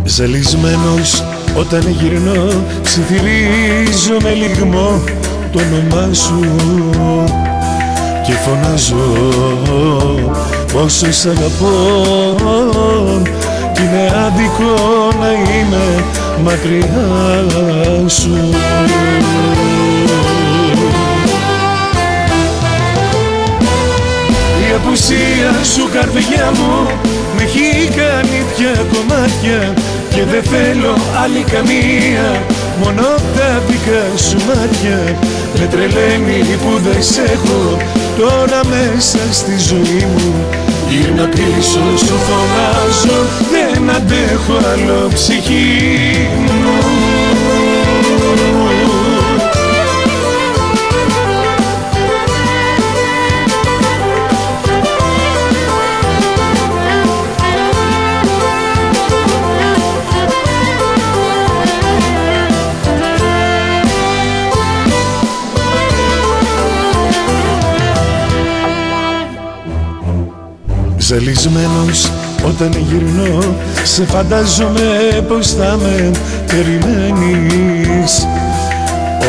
Ζαλισμένος όταν γυρνώ, ψιθυρίζω με λυγμό το όνομά σου και φωνάζω πόσο σ' αγαπώ, κι είναι άδικο να είμαι μακριά σου. Η απουσία σου, καρδιά μου, με έχει κάνει πια κομμάτια και δεν θέλω άλλη καμία, μόνο τα δικά σου μάτια. Με τρελαίνει που δεν σ' έχω τώρα μέσα στη ζωή μου. Γύρνα πίσω, σου φωνάζω, δεν αντέχω άλλο, ψυχή μου. Ζαλισμένος όταν γυρνώ, σε φαντάζομαι πως θα με περιμένεις.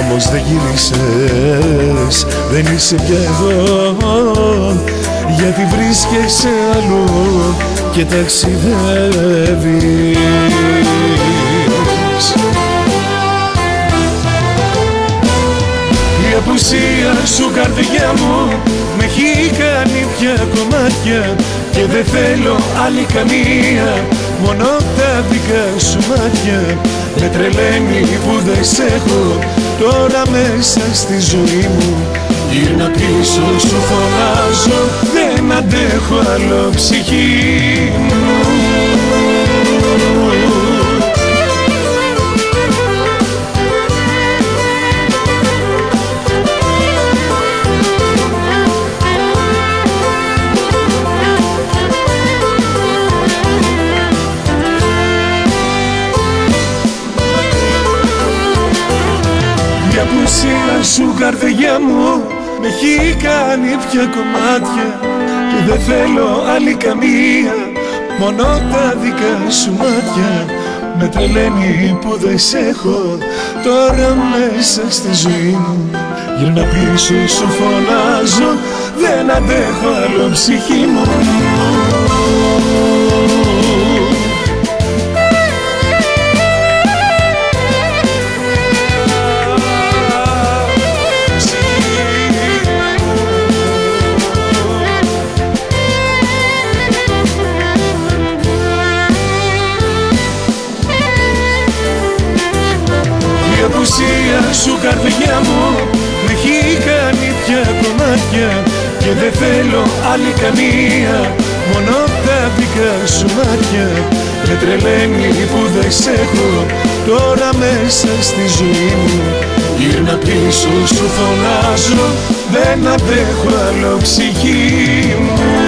Όμως δεν γύρισες, δεν είσαι πια εδώ, γιατί βρίσκεσαι αλλού και ταξιδεύεις. Η απουσία σου, καρδιά μου, με έχει κάνει πια κομμάτια και δεν θέλω άλλη καμία, μόνο τα δικά σου μάτια. Με τρελαίνει που δεν σ' έχω τώρα μέσα στη ζωή μου. Γύρνα πίσω, σου φωνάζω, δεν αντέχω άλλο, ψυχή μου. Η απουσία σου, καρδιά μου, με έχει κάνει πια κομμάτια και δεν θέλω άλλη καμία, μόνο τα δικά σου μάτια. Με τρελαίνει που δεν σ' έχω τώρα μέσα στη ζωή μου. Γύρνα πίσω, σου φωνάζω, δεν αντέχω άλλο, ψυχή μου. Η απουσία σου, καρδιά μου, με έχει κάνει πια κομμάτια και δεν θέλω άλλη καμία, μόνο τα δικά σου μάτια. Με τρελαίνει που δεν σ' έχω τώρα μέσα στη ζωή μου. Γύρνα πίσω, σου φωνάζω, δεν αντέχω άλλο, ψυχή μου.